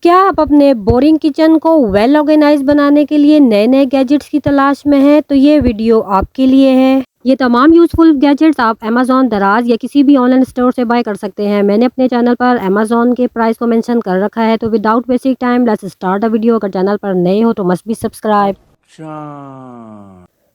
क्या आप अपने बोरिंग किचन को वेल ऑर्गेनाइज बनाने के लिए नए नए गैजेट्स की तलाश में हैं? तो ये वीडियो आपके लिए है। ये तमाम यूजफुल गैजेट्स आप अमेजोन, दराज या किसी भी ऑनलाइन स्टोर से बाय कर सकते हैं। मैंने अपने चैनल पर अमेजोन के प्राइस को मेंशन कर रखा है। तो without wasting time let's start the video. अगर चैनल पर नए हो तो must be subscribe.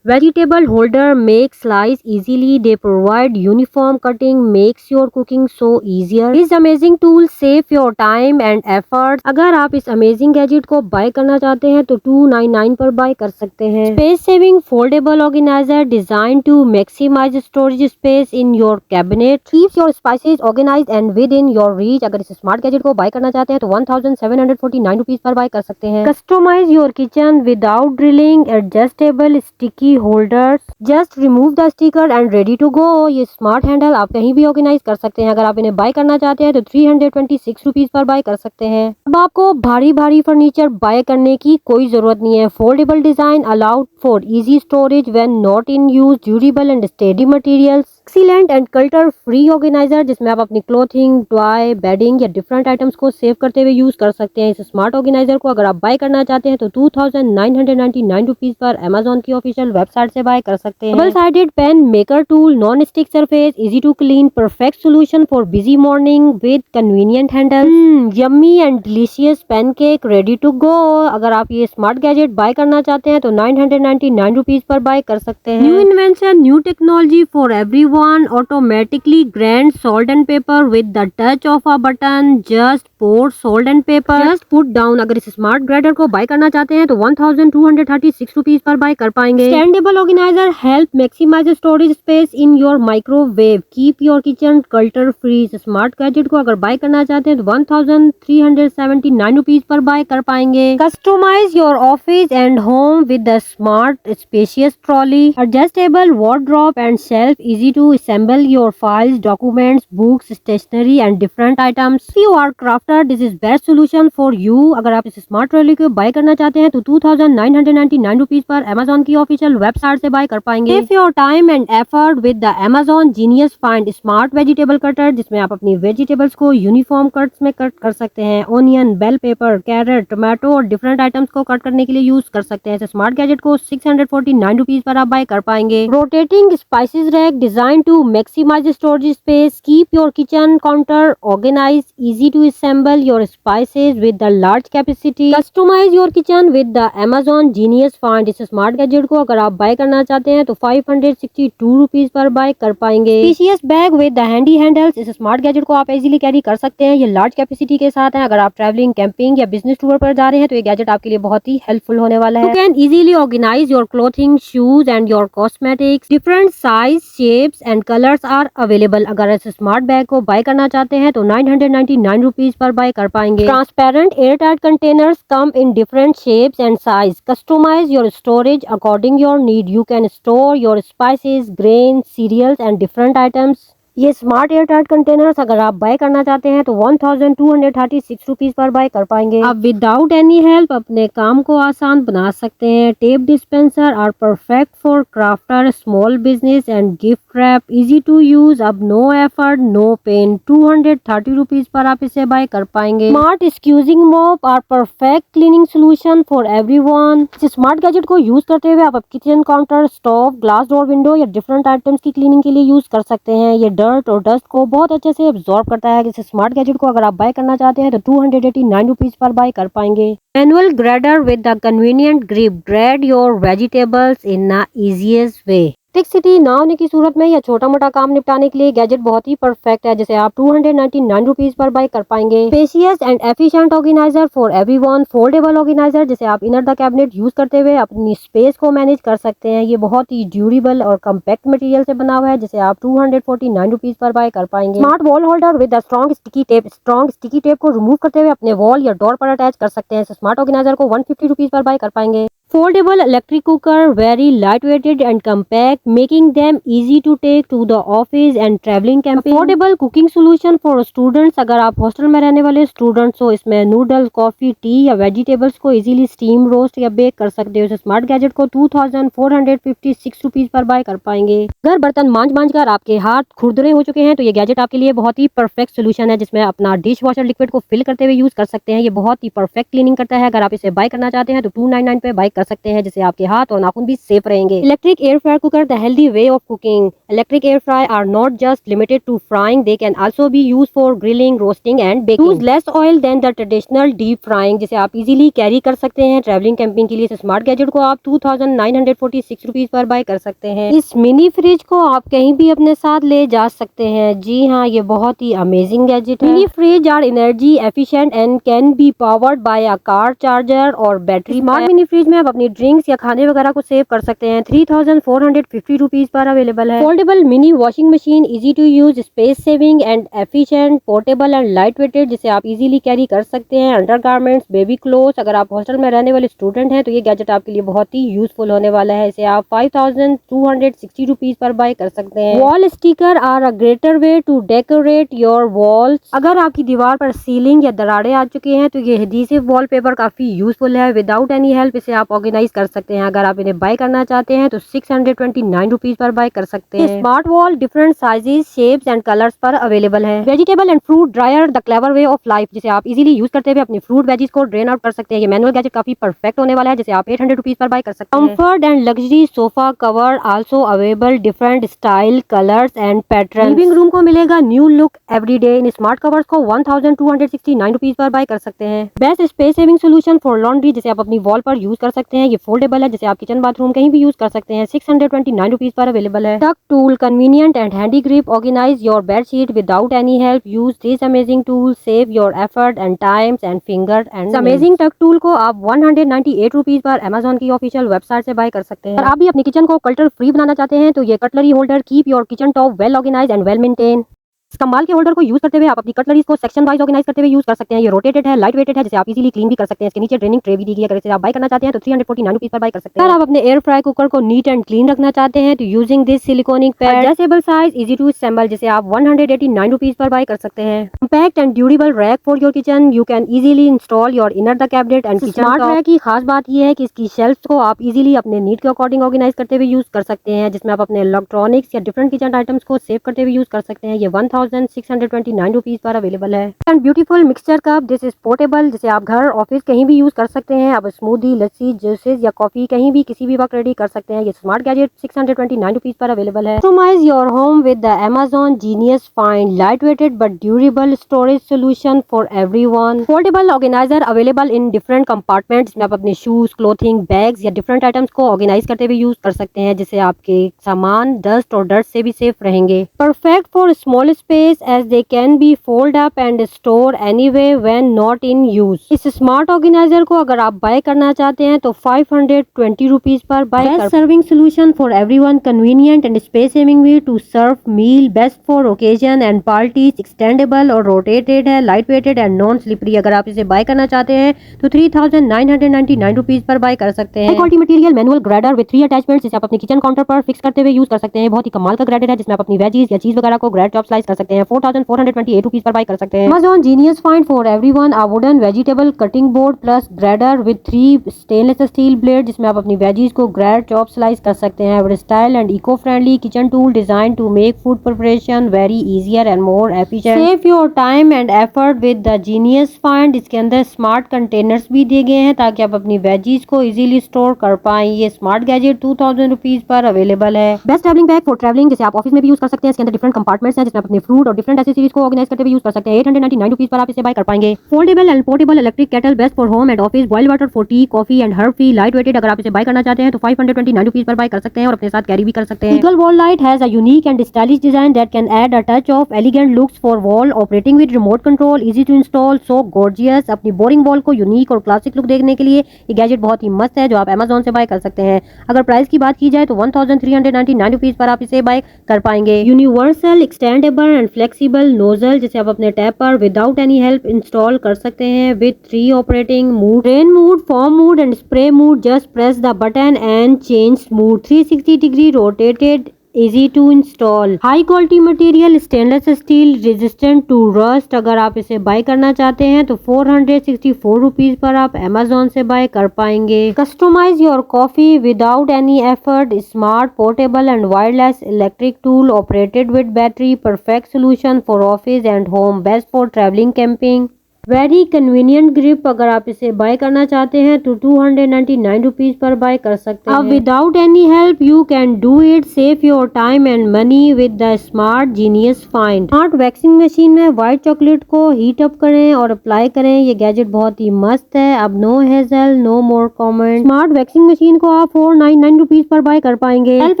Vegetable holder make slice easily. They provide uniform cutting, makes your cooking so easier. This amazing tool save your time and effort. अगर आप इस amazing gadget को buy करना चाहते हैं तो 299 पर buy कर सकते हैं। Space saving foldable organizer designed to maximize storage space in your cabinet. Keeps your spices organized and within your reach. अगर इस smart gadget को buy करना चाहते हैं तो 1749 रुपीज पर buy कर सकते हैं। Customize your kitchen without drilling. Adjustable sticky holders, just remove the sticker and ready to go. ये स्मार्ट हैंडल आप कहीं भी ऑर्गेनाइज कर सकते हैं। अगर आप इन्हें बाय करना चाहते हैं तो 326 रुपीज पर बाय कर सकते हैं। अब आपको भारी भारी फर्नीचर बाय करने की कोई जरूरत नहीं है। Foldable design allowed for easy storage when not in use, durable and steady materials. Excellent and clutter free organiser जिसमें आप अपनी क्लोथिंग, टॉय, बेडिंग या डिफरेंट आइटम्स को सेव करते हुए यूज कर सकते हैं। इस स्मार्ट ऑर्गेनाइजर को अगर आप बाय करना चाहते हैं तो 2999 रुपीज पर अमेजोन की ऑफिशियल वेबसाइट से बाय कर सकते हैं। Double sided pan maker tool, non stick surface, easy to clean, perfect solution for busy morning with convenient handle. Yummy and delicious pancake ready to go. अगर आप ये smart gadget bye करना चाहते हैं तो 999 रुपीज पर बाय कर सकते हैं। New invention, new technology for everyone. Automatically grind salt and pepper with the touch of a button. Just pour salt and pepper. Just put down. अगर इस स्मार्ट ग्राइंडर को बाय करना चाहते हैं तो 1236 रुपीज पर बाय कर पाएंगे। Standable organiser help maximise storage space in your microwave, keep your kitchen clutter free. इस स्मार्ट गैजेट को अगर बाय करना चाहते हैं तो 1379 रुपीज पर बाय कर पाएंगे। Customise your office and home with the smart spacious trolley, adjustable wardrobe and shelf, easy to assemble your files, documents, books, stationery and different items. If you are crafter, this is best solution for you. अगर आप इस smart trolley को bye करना चाहते हैं तो 2999 rupees per Amazon की official website से बाय कर पाएंगे। Save your time and effort with the Amazon Genius Find Smart Vegetable Cutter जिसमें आप अपनी वेजिटेबल्स को यूनिफॉर्म कट्स में कट कर सकते हैं। Onion, bell pepper, carrot, tomato और डिफरेंट आइटम्स को कट करने के लिए यूज कर सकते हैं। इस स्मार्ट गैजेट को 649 रुपीज पर आप बाय कर पाएंगे। Rotating spices rack designed to maximize storage space, keep your kitchen counter organized, easy to assemble your spices with the large capacity. Customize your kitchen with the Amazon Genius Find। इस smart gadget को अगर आप bye करना चाहते हैं तो 562 rupees पर buy कर पाएंगे। Spacious bag with the handy handles। इस स्मार्ट गैजेट को आप इजीली कैरी कर सकते हैं। ये लार्ज कैपेसिटी के साथ है। अगर आप ट्रैवलिंग, कैंपिंग या बिजनेस टूर पर जा रहे हैं तो ये गैजेट आपके लिए बहुत ही हेल्पफुल होने वाला है। You can easily organize your clothing, shoes and your cosmetics. Different size, shapes and colours are available. अगर इस स्मार्ट बैग को बाय करना चाहते हैं तो 999 रुपीज पर बाय कर पाएंगे। Transparent air tight containers come in different shapes and size. Customise your storage according your need. You can store your spices, grain, cereals and different items. ये smart air tight containers अगर आप bye करना चाहते हैं तो 1236 rupees पर buy कर पाएंगे। आप विदाउट एनी हेल्प अपने काम को आसान बना सकते हैं। Tape dispenser are perfect for crafter, small business and gift wrap, easy to use. अब no effort, no pain. 230 rupees पर आप इसे बाय कर पाएंगे। Smart squeezing mop are perfect cleaning solution for everyone. इस स्मार्ट गैजेट को use करते हुए आप kitchen counter, stove, glass door, window या डिफरेंट आइटम्स की क्लीनिंग के लिए यूज कर सकते हैं। ये डर्ट और डस्ट को बहुत अच्छे से एब्जॉर्ब करता है। इस स्मार्ट गैजेट को अगर आप बाय करना चाहते हैं तो 289 रुपीज पर बाय कर पाएंगे। Manual grader with the convenient grip, grade your vegetables in the easiest way. Electricity ना होने की सूरत में या छोटा मोटा काम निपटाने के लिए गैजेट बहुत ही परफेक्ट है जिसे आप 299 रुपीज पर बाय कर पाएंगे। Spacious and efficient organiser for everyone. Foldable organiser जिसे आप इनर द कैबिनेट यूज करते हुए अपनी स्पेस को मैनेज कर सकते हैं। ये बहुत ही ड्यूरेबल और कम्पैक्ट मटेरियल से बना हुआ है जिसे आप 249 रुपीज पर बाय कर पाएंगे। Smart wall holder with strong sticky tape. Strong sticky tape को रिमूव करते हुए अपने वॉल या डोर पर अटैच कर सकते हैं। स्मार्ट ऑर्गेनाइजर को 150 रुपीज पर बाय कर पाएंगे। Foldable electric cooker, very lightweighted and compact, making them easy to take to the office and traveling camping. Affordable cooking solution for students, अगर आप हॉस्टल में रहने वाले स्टूडेंट्स हो, इसमें नूडल, कॉफी, टी या वेजिटेबल्स को इजीली स्टीम, रोस्ट या बेक कर सकते हो। इस स्मार्ट गैजेट को 2456 रुपीज पर बाय कर पाएंगे। अगर बर्तन मांझ कर आपके हाथ खुरदरे हो चुके हैं तो ये गैजेट आपके लिए बहुत ही परफेक्ट सोल्यूशन है, जिसमें अपना डिश वॉशर लिक्विड को फिल करते हुए यूज कर सकते हैं। ये बहुत ही परफेक्ट क्लीनिंग करता है। अगर आप इसे बाय करना चाहते हैं तो 299 पे बाय कर सकते हैं, जिससे आपके हाथ और नाखून भी सेफ रहेंगे। Electric air fryer cooker, the healthy way of cooking. Electric air fry are not just limited to frying, they can also be used for grilling, roasting and baking. Use less oil than the traditional deep frying, जिसे आप easily carry कर सकते हैं travelling camping के लिए। इस smart gadget को आप 2946 रुपीज पर बाय कर सकते हैं। इस मिनी फ्रिज को आप कहीं भी अपने साथ ले जा सकते हैं। जी हाँ, ये बहुत ही अमेजिंग गैजेट है। Mini fridge are energy efficient and can be powered by a car charger और बैटरी। स्मार्ट मिनी फ्रिज में आप अपनी ड्रिंक्स या खाने वगैरह को सेव कर सकते हैं। 3450 रुपीज पर अवेलेबल है। Foldable mini washing machine, easy to use, space saving and efficient, portable and light weighted, जिसे आप इजीली कैरी कर सकते हैं। अंडरगारमेंट्स, बेबी क्लोथ्स, अगर आप हॉस्टल में रहने वाले स्टूडेंट हैं तो ये गैजेट आपके लिए बहुत ही यूजफुल होने वाला है। इसे आप 5260 रुपीज पर बाय कर सकते हैं। Wall sticker are a greater way to decorate your walls. अगर आपकी दीवार पर सीलिंग या दरारें आ चुकी हैं तो ये एडहेसिव वॉलपेपर काफी यूजफुल है। विदाउट एनी हेल्प इसे आप ऑर्गेनाइज कर सकते हैं। अगर आप इन्हें बाय करना चाहते हैं तो 629 रुपीज पर बाय कर सकते हैं। Smart wall different sizes, shapes and colours पर अवेलेबल है। Vegetable and fruit dryer, the clever way of life, जिसे आप इजीली यूज करते हुए अपनी फ्रूट वेजीज को ड्रेन आउट कर सकते हैं। ये मैनुअल गैजेट काफी परफेक्ट होने वाला है, जिसे आप 800 रुपीज पर बाय कर सकते हैं। Comfort and luxury sofa cover also available, different style, colours and pattern. Living room को मिलेगा न्यू लुक एवरीडे। इन स्मार्ट कवर्स को 1269 रुपीज पर बाय कर सकते हैं। Best space saving solution for laundry, जिसे आप अपनी वॉल पर यूज कर सकते हैं। ये फोल्डेबल है, जिसे आप किचन बाथरूम कहीं भी यूज कर सकते हैं। 629 रुपीज पर अवेलेबल है। Tuck tool, convenient and handy grip, organise your bedsheet without any help. Use this amazing tool, save your effort and times and finger and amazing tuck tool को आप 198 rupees per Amazon की official website से buy कर सकते हैं। और आप भी अपने किचन को कल्टर फ्री बनाना चाहते हैं तो ये cutlery holder keep your kitchen top well organise and well maintain. इस कमाल के होल्डर को यूज करते हुए आप अपनी कटलरीज को सेक्शन वाइज ऑर्गेनाइज करते हुए यूज कर सकते हैं। ये रोटेटेड है, लाइट वेटेड है, जिसे आप इजीली क्लीन भी कर सकते हैं। इसके नीचे ड्रेनिंग ट्रे भी दी गई है। अगर इसे आप बाय करना चाहते हैं तो 349 रुपीज पर बाय कर सकते हैं। अगर आप अपने एयर फ्राई कुकर को नीट एंड क्लीन रखना चाहते हैं तो using this silicone pad, adjustable size, easy to assemble, जिसे आप 189 रुपीज पर बाय कर सकते हैं। Compact and durable rack for your kitchen, you can easily install your inner the cabinet and kitchen. Smart rack की खास बात यह है कि इसकी शेल्फ को आप इजीली अपने नीड के अकॉर्डिंग ऑर्गेनाइज करते हुए यूज कर सकते हैं, जिसमें आप अपने इलेक्ट्रॉनिक्स या डिफरेंट किचन आइटम्स को सेव करते हुए यूज कर सकते हैं। ये 1629 रुपीज पर अवेलेबल है। And beautiful mixture cup, this is portable, जिसे आप घर, ऑफिस कहीं भी यूज कर सकते हैं। आप स्मूदी, लस्सी, जूसेस या कॉफी कहीं भी किसी भी वक्त रेडी कर सकते हैं। ये स्मार्ट गैजेट 629 रुपीज पर अवेलेबल है। Customise your home with the Amazon Genius Find, light weighted but durable storage solution for everyone. Foldable organiser available in different compartments, जिसमें आप अपने शूज, क्लोथिंग, बैग्स या डिफरेंट आइटम्स को organise करते हुए use कर सकते हैं, जिससे आपके सामान डस्ट और डस्ट से भी सेफ रहेंगे। Perfect for small space as they can be fold up and store anyway when not in use. इस स्मार्ट ऑर्गेनाइजर को अगर आप बाय करना चाहते हैं तो 520 रुपीज पर बाय कर। Serving solution for everyone, convenient and space saving way to serve meal, best for occasion and parties, extendable और रोटेटेड है, light weighted and non slippery. अगर आप इसे बाय करना चाहते हैं तो 3999 रुपीज पर बाय कर सकते हैं। Quality material manual grader with 3 attachments, जिसे आप अपने किचन काउंटर पर फिक्स करते हुए यूज कर सकते हैं। बहुत ही कमाल का ग्रेडर है, जिसमें आप अपनी वेजीज या चीज वगैरह को ग्रेड चॉप स्लाइस कर सकते हैं। 4428 रुपीज पर बाय कर सकते हैं। Amazon Genius Find for everyone, a wooden vegetable cutting board plus grater with 3 stainless steel blades, जिसमें आप अपनी वेजीज को ग्रेड चॉप स्लाइस कर सकते हैं। Versatile and eco-friendly kitchen tool designed to make food preparation very easier and more efficient. Save your time and effort with the Genius Find। इसके अंदर smart containers भी दिए गए हैं ताकि आप अपनी वेजीज को इजीली स्टोर कर पाएं। ये स्मार्ट गैजेट 2000 रुपीज पर अवेलेबल है। Best travelling bag for travelling, जिसे आप ऑफिस में भी यूज कर सकते हैं। इसके अंदर डिफरेंट कंपार्टमेंट्स हैं, जिसमें आप अपने फ्रूट और डिफरेंट एसेसरीज को ऑर्गेनाइज करते हुए यूज कर सकते हैं। 899 रुपीज पर आप इसे बाय कर पाएंगे। Foldable and portable electric kettle, best for home and office, boil water for tea, coffee and herb free, light weighted. अगर आप इसे बाय करना चाहते हैं तो 529 रुपीज पर बाय कर सकते हैं और अपने साथ कैरी भी कर सकते हैं। Eagle wall light has a unique and stylish design that can add a touch of elegant looks for wall, operating with remote control, easy to install, so gorgeous. अपनी बोरिंग वॉल को unique और classic look देने के लिए ये gadget बहुत ही मस्त है, जो आप Amazon से बाय कर सकते हैं। अगर प्राइस की बात की जाए तो 1399 रुपीज पर आप इसे बाय कर पाएंगे। Universal extendable and flexible nozzle जिसे आप अपने टैप पर विदाउट एनी हेल्प इंस्टॉल कर सकते हैं with 3 operating mood, rain mood, form mood and spray mood. Just press the button and change mood. 360 degree rotated, easy to install. High quality material, stainless steel, resistant to rust. अगर आप इसे bye करना चाहते हैं तो 464 rupees पर आप Amazon से बाय कर पाएंगे. Customise your coffee without any effort. Smart, portable and wireless electric tool operated with battery. Perfect solution for office and home. Best for travelling, camping. Very convenient grip. अगर आप इसे bye करना चाहते हैं तो 299 रुपीज पर बाय कर सकते हैं. अब without any help you can do it. Save your time and money with the smart genius find. Smart waxing machine में व्हाइट चॉकलेट को हीट अप करें और अप्लाई करें. ये गैजेट बहुत ही मस्त है. अब नो हेजल, नो मोर कमेंट. स्मार्ट वैक्सिंग मशीन को आप 499 रुपीज पर बाय कर पाएंगे. Self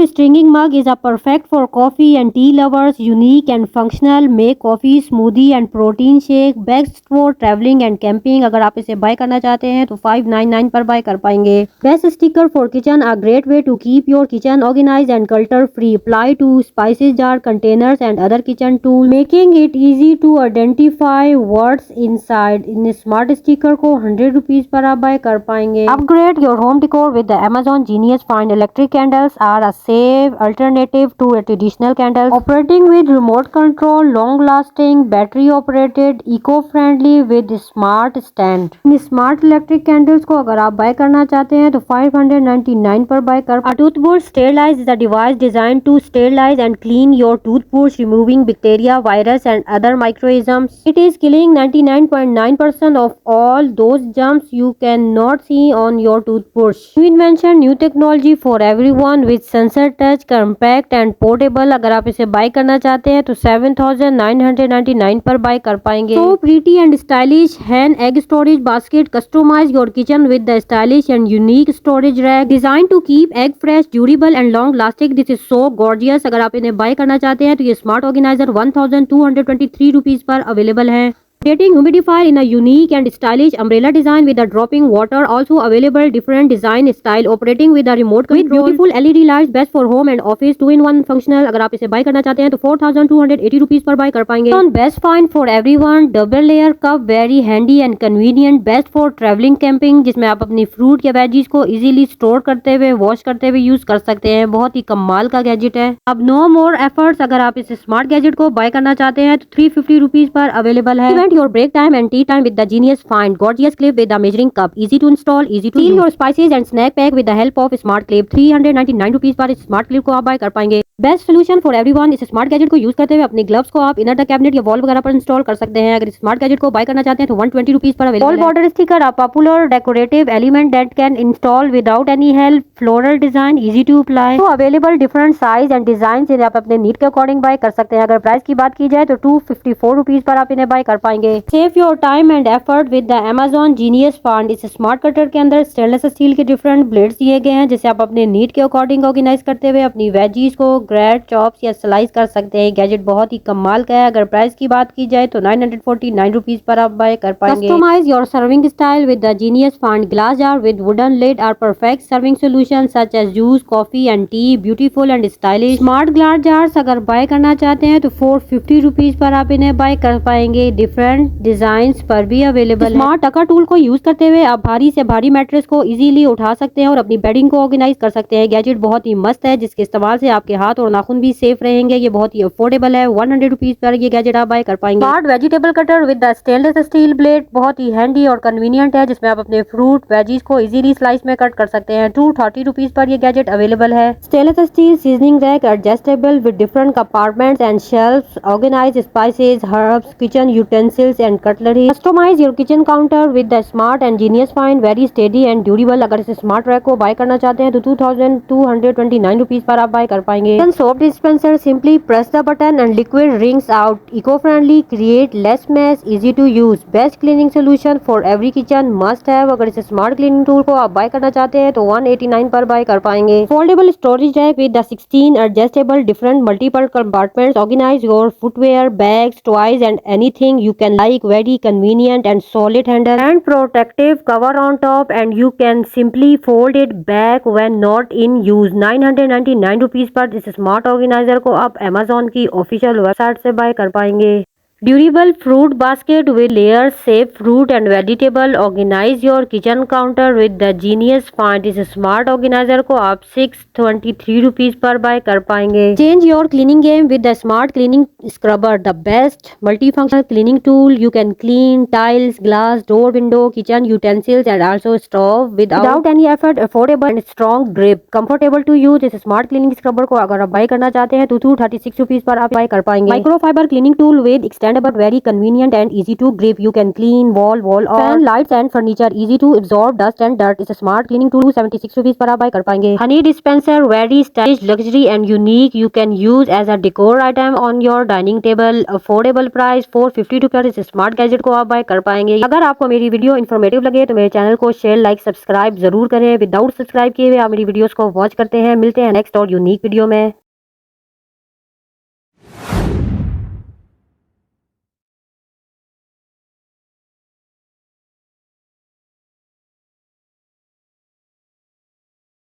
stringing mug is a perfect for coffee and T lovers. Unique and functional. Make coffee, smoothie and protein shake. Best for travelling and camping. अगर आप इसे bye करना चाहते हैं तो 599 पर बाय कर पाएंगे. Best sticker for kitchen. A great way to keep your kitchen organised and clutter free. Apply to spices jar, containers and other kitchen tool, making it easy to identify what's inside. इन smart sticker को 100 rupees पर आप buy कर पाएंगे. Upgrade your home decor with the Amazon Genius Find. Electric candles are a safe alternative to traditional candles. Operating with remote control, long lasting, battery operated, eco friendly with smart stand. इन smart electric candles को अगर आप bye करना चाहते हैं तो 599 पर buy कर. Toothbrush sterilise is a device design to sterilise and clean your toothbrush, removing bacteria, virus and other microorganisms. It is killing 99.9% of all those germs you cannot see on your toothbrush. New invention, new technology for everyone with sensor touch, compact and portable. अगर आप इसे bye करना चाहते हैं तो 7999 पर buy कर पाएंगे. So pretty and stylish hen egg storage basket. Customize your kitchen with the stylish and unique storage rack designed to keep egg fresh, durable and long lasting. This is so gorgeous. अगर आप इन्हें bye करना चाहते हैं तो ये smart organiser 1223 rupees पर available है. Rotating humidifier in a unique and stylish umbrella design with a dropping water. Also available different design style. Operating with a remote control. With beautiful LED lights. Best for home and office. 2-in-1 functional. अगर आप इसे bye करना चाहते हैं तो 4280 rupees पर buy कर पाएंगे. Best find for everyone. Double layer cup. Very handy and convenient. Best for traveling, camping. जिसमें आप अपनी फ्रूट या वेजीज को इजीली स्टोर करते हुए, वॉश करते हुए यूज कर सकते हैं. बहुत ही कमाल का गैजेट है. अब नो मोर एफर्ट्स. अगर आप इस स्मार्ट गैजेट को बाय करना चाहते हैं तो 350 रुपीज पर अवेलेबल है. Your break time and tea time with the Genius Find. Gorgeous clip with the measuring cup. Easy to install, easy to seal your spices and snack pack with the help of smart clip. 399 rupees per इस smart clip को आप buy कर पाएंगे. Best solution for everyone. इस smart gadget को use करते हुए अपने ग्लव्स को आप इनर द कैबिनेट या वॉल वगैरह पर इंस्टॉल कर सकते हैं. अगर इस स्मार्ट गैजेट को बाय करना चाहते हैं तो 120 रुपीज पर अवेलेबल है. Border sticker, a popular decorative element that can install without any help. Floral design, easy to apply. तो available different size and design जिन्हें आप अपने नीड के अकॉर्डिंग बाय कर सकते हैं. अगर प्राइस की बात की जाए तो 254 रुपीज पर आप इन्हें बाय कर पाएंगे. Save your time and effort with the Amazon Genius Find. इस स्मार्ट कटर के अंदर स्टेनलेस स्टील के डिफरेंट ब्लेड्स दिए गए हैं जिसे आप अपने नीड के अकॉर्डिंग ऑर्गेनाइज करते हुए अपनी वेजीज को ग्रेट, चॉप्स या स्लाइस कर सकते हैं. गैजेट बहुत ही कमाल का है. अगर प्राइस की बात की जाए तो 949 रुपीज पर आप बाय कर पाएंगे. Customise your serving style with the Genius Find. Glass jar with wooden lid are perfect serving solution such as juice, coffee and tea. Beautiful and stylish. Smart glass jars अगर buy करना चाहते हैं तो 450 rupees पर आप इन्हें bye कर पाएंगे. डिफरेंट डिजाइन पर भी अवेलेबल है. स्मार्ट टका टूल को यूज करते हुए आप भारी से भारी मैट्रेस को इजीली उठा सकते हैं और अपनी बेडिंग को ऑर्गेनाइज कर सकते हैं. गैजेट बहुत ही मस्त है जिसके इस्तेमाल से आपके हाथ और नाखून भी सेफ रहेंगे. ये बहुत ही अफोर्डेबल है. 100 रुपीज पर ये गैजेट आप बाय कर पाएंगे. Smart vegetable cutter with the stainless steel blade. बहुत ही हैंडी और कन्वीनियंट है जिसमें आप अपने फ्रूट वेजीज को इजीली स्लाइस में कट कर सकते हैं. 230 रुपीज पर ये गैजेट अवेलेबल है. Stainless steel seasoning rack adjustable with different compartments and shelfs. Organise spices, herbs, kitchen utensils and cutlery. Customise your kitchen counter with the smart and genius find. Very steady and durable. अगर इस smart rack को bye करना चाहते हैं तो 2229 rupees पर आप buy कर पाएंगे. Soap dispenser. Simply press the button and liquid rings out. Eco friendly, create less mess, easy to use. Best cleaning solution for every kitchen, must have. अगर इस स्मार्ट क्लीनिंग टूल को आप bye करना चाहते हैं तो 189 पर बाय कर पाएंगे. Foldable storage rack with the 16 adjustable different multiple compartments. Organise your footwear, bags, toys and anything you can like. Very convenient and solid handle and protective cover on top, and you can simply fold it back when not in use. 999 rupees per इस smart organiser को आप Amazon की official website से buy कर पाएंगे। Durable fruit basket with layers, save fruit and vegetable. Organize your kitchen counter with the Genius Find। इस smart organiser को आप 623 रुपीज पर बाय कर पाएंगे। Change your cleaning game with the smart cleaning scrubber, the best multifunctional cleaning tool. You can clean tiles, glass, door, window, kitchen utensils and also stove without any effort. Affordable and strong grip, comfortable to use। इस smart cleaning scrubber को अगर आप bye करना चाहते हैं तो 236 rupees पर आप बाय कर पाएंगे। Microfibre cleaning tool with extendable, very convenient and easy to grip. You can clean wall or fan, lights and furniture. Easy to absorb dust and dirt. इस स्मार्ट क्लीनिंग टूल 76 रुपीज पर आप buy कर पाएंगे। Honey dispenser, very stylish, luxury and unique. You can use as a decor item on your dining table. Affordable price 450 रुपए। इस smart gadget को आप buy कर पाएंगे। अगर आपको मेरी वीडियो इन्फॉर्मेटिव लगे तो मेरे चैनल को शेयर, लाइक, सब्सक्राइब जरूर करें। विदाउट सब्सक्राइब किए हुए आप मेरी वीडियोस को वॉच करते हैं। मिलते हैं नेक्स्ट और यूनिक वीडियो में।